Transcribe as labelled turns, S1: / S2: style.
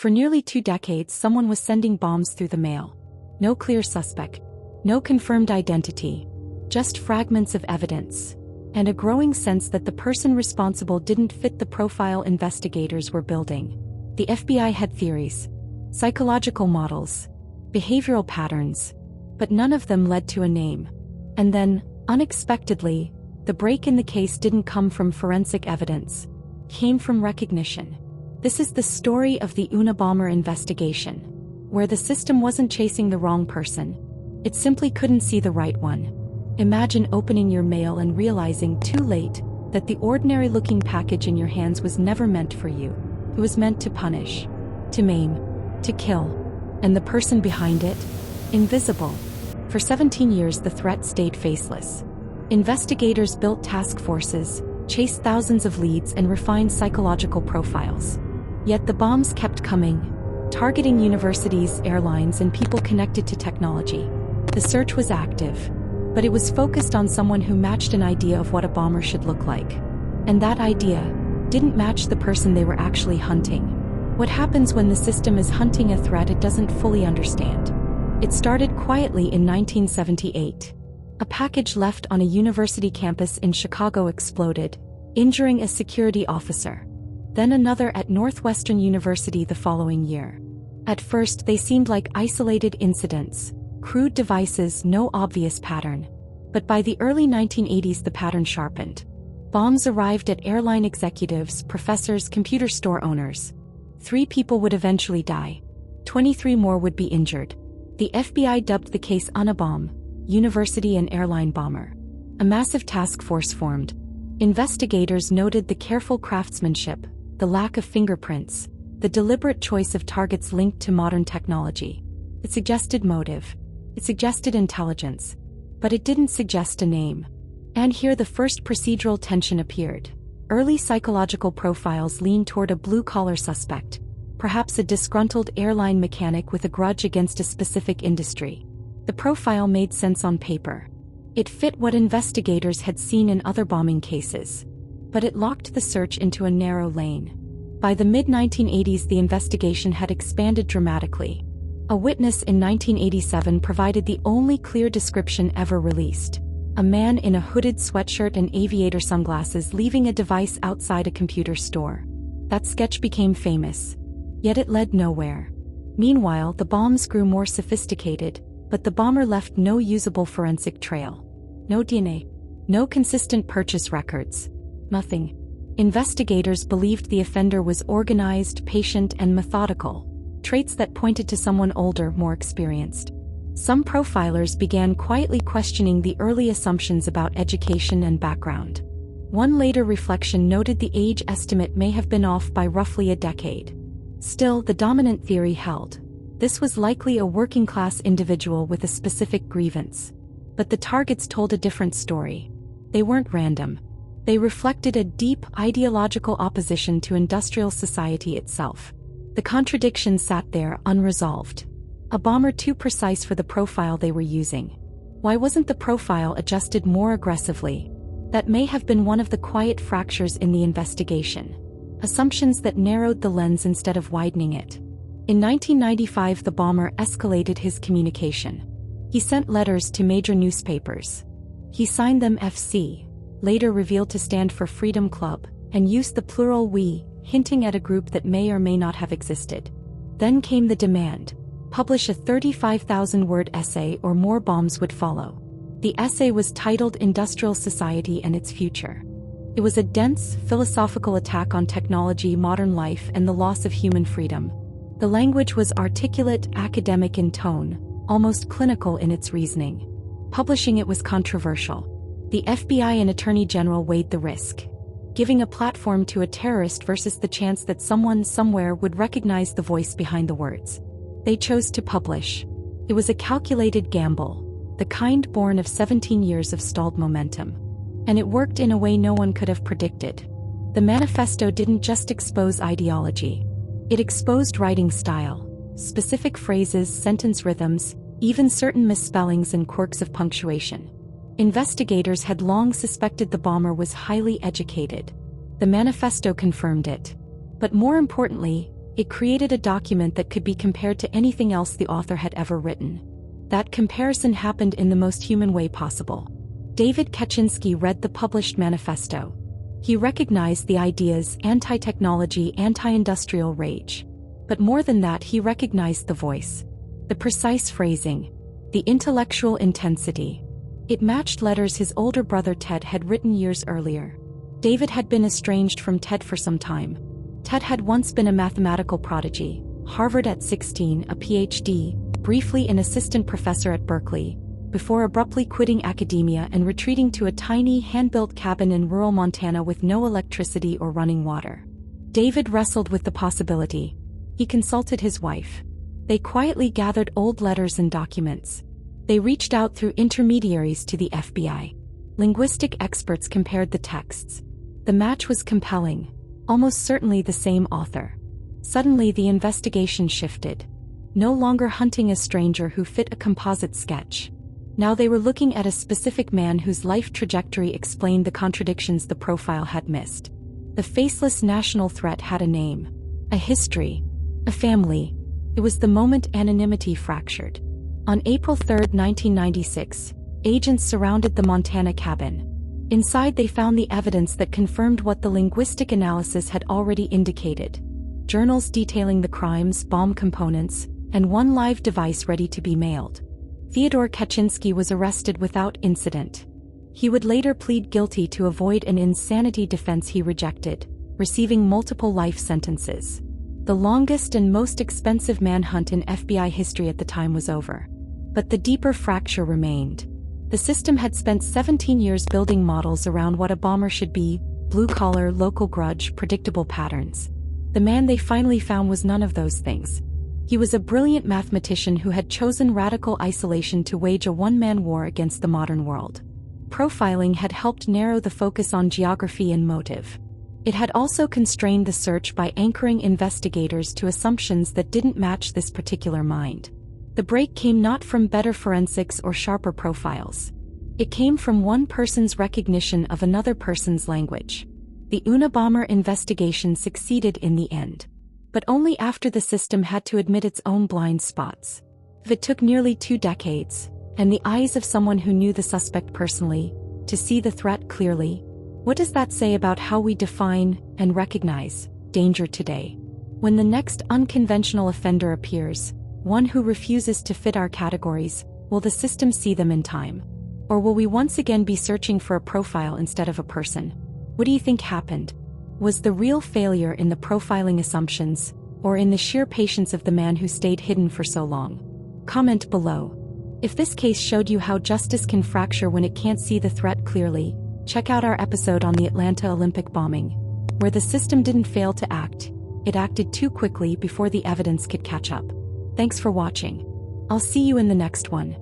S1: For nearly 2 decades, someone was sending bombs through the mail. No clear suspect. No confirmed identity. Just fragments of evidence. And a growing sense that the person responsible didn't fit the profile investigators were building. The FBI had theories, psychological models, behavioral patterns, but none of them led to a name. And then, unexpectedly, the break in the case didn't come from forensic evidence. It came from recognition. This is the story of the Unabomber investigation, where the system wasn't chasing the wrong person. It simply couldn't see the right one. Imagine opening your mail and realizing too late that the ordinary-looking package in your hands was never meant for you. It was meant to punish, to maim, to kill. And the person behind it? Invisible. For 17 years the threat stayed faceless. Investigators built task forces, chased thousands of leads and refined psychological profiles. Yet the bombs kept coming, targeting universities, airlines, and people connected to technology. The search was active, but it was focused on someone who matched an idea of what a bomber should look like. And that idea didn't match the person they were actually hunting. What happens when the system is hunting a threat it doesn't fully understand? It started quietly in 1978. A package left on a university campus in Chicago exploded, injuring a security officer. Then another at Northwestern University the following year. At first they seemed like isolated incidents, crude devices, no obvious pattern. But by the early 1980s the pattern sharpened. Bombs arrived at airline executives, professors, computer store owners. 3 people would eventually die. 23 more would be injured. The FBI dubbed the case Unabomber, University and Airline Bomber. A massive task force formed. Investigators noted the careful craftsmanship, the lack of fingerprints, the deliberate choice of targets linked to modern technology. It suggested motive. It suggested intelligence. But it didn't suggest a name. And here the first procedural tension appeared. Early psychological profiles leaned toward a blue-collar suspect, perhaps a disgruntled airline mechanic with a grudge against a specific industry. The profile made sense on paper. It fit what investigators had seen in other bombing cases. But it locked the search into a narrow lane. By the mid-1980s the investigation had expanded dramatically. A witness in 1987 provided the only clear description ever released. A man in a hooded sweatshirt and aviator sunglasses leaving a device outside a computer store. That sketch became famous. Yet it led nowhere. Meanwhile, the bombs grew more sophisticated, but the bomber left no usable forensic trail. No DNA. No consistent purchase records. Nothing. Investigators believed the offender was organized, patient, and methodical, traits that pointed to someone older, more experienced. Some profilers began quietly questioning the early assumptions about education and background. One later reflection noted the age estimate may have been off by roughly a decade. Still, the dominant theory held. This was likely a working-class individual with a specific grievance. But the targets told a different story. They weren't random. They reflected a deep ideological opposition to industrial society itself. The contradiction sat there unresolved. A bomber too precise for the profile they were using. Why wasn't the profile adjusted more aggressively? That may have been one of the quiet fractures in the investigation. Assumptions that narrowed the lens instead of widening it. In 1995 the bomber escalated his communication. He sent letters to major newspapers. He signed them FC, later revealed to stand for Freedom Club, and used the plural we, hinting at a group that may or may not have existed. Then came the demand. Publish a 35,000-word essay or more bombs would follow. The essay was titled Industrial Society and Its Future. It was a dense, philosophical attack on technology, modern life, and the loss of human freedom. The language was articulate, academic in tone, almost clinical in its reasoning. Publishing it was controversial. The FBI and Attorney General weighed the risk, giving a platform to a terrorist versus the chance that someone somewhere would recognize the voice behind the words. They chose to publish. It was a calculated gamble, the kind born of 17 years of stalled momentum. And it worked in a way no one could have predicted. The manifesto didn't just expose ideology. It exposed writing style, specific phrases, sentence rhythms, even certain misspellings and quirks of punctuation. Investigators had long suspected the bomber was highly educated. The manifesto confirmed it. But more importantly, It created a document that could be compared to anything else the author had ever written. That comparison happened in the most human way possible. David Kaczynski read the published manifesto. He recognized the ideas: anti-technology, anti-industrial rage. But more than that, he recognized the voice, the precise phrasing, the intellectual intensity. It matched letters his older brother Ted had written years earlier. David had been estranged from Ted for some time. Ted had once been a mathematical prodigy, Harvard at 16, a PhD, briefly an assistant professor at Berkeley, before abruptly quitting academia and retreating to a tiny hand-built cabin in rural Montana with no electricity or running water. David wrestled with the possibility. He consulted his wife. They quietly gathered old letters and documents. They reached out through intermediaries to the FBI. Linguistic experts compared the texts. The match was compelling. Almost certainly the same author. Suddenly the investigation shifted. No longer hunting a stranger who fit a composite sketch. Now they were looking at a specific man whose life trajectory explained the contradictions the profile had missed. The faceless national threat had a name, a history, a family. It was the moment anonymity fractured. On April 3, 1996, agents surrounded the Montana cabin. Inside they found the evidence that confirmed what the linguistic analysis had already indicated. Journals detailing the crimes, bomb components, and one live device ready to be mailed. Theodore Kaczynski was arrested without incident. He would later plead guilty to avoid an insanity defense he rejected, receiving multiple life sentences. The longest and most expensive manhunt in FBI history at the time was over. But the deeper fracture remained. The system had spent 17 years building models around what a bomber should be: blue-collar, local grudge, predictable patterns. The man they finally found was none of those things. He was a brilliant mathematician who had chosen radical isolation to wage a one-man war against the modern world. Profiling had helped narrow the focus on geography and motive. It had also constrained the search by anchoring investigators to assumptions that didn't match this particular mind. The break came not from better forensics or sharper profiles. It came from one person's recognition of another person's language. The Unabomber investigation succeeded in the end. But only after the system had to admit its own blind spots. It took nearly 2 decades, and the eyes of someone who knew the suspect personally, to see the threat clearly. What does that say about how we define and recognize danger today? When the next unconventional offender appears, one who refuses to fit our categories, will the system see them in time? Or will we once again be searching for a profile instead of a person? What do you think happened? Was the real failure in the profiling assumptions, or in the sheer patience of the man who stayed hidden for so long? Comment below. If this case showed you how justice can fracture when it can't see the threat clearly, check out our episode on the Atlanta Olympic bombing, where the system didn't fail to act, it acted too quickly before the evidence could catch up. Thanks for watching. I'll see you in the next one.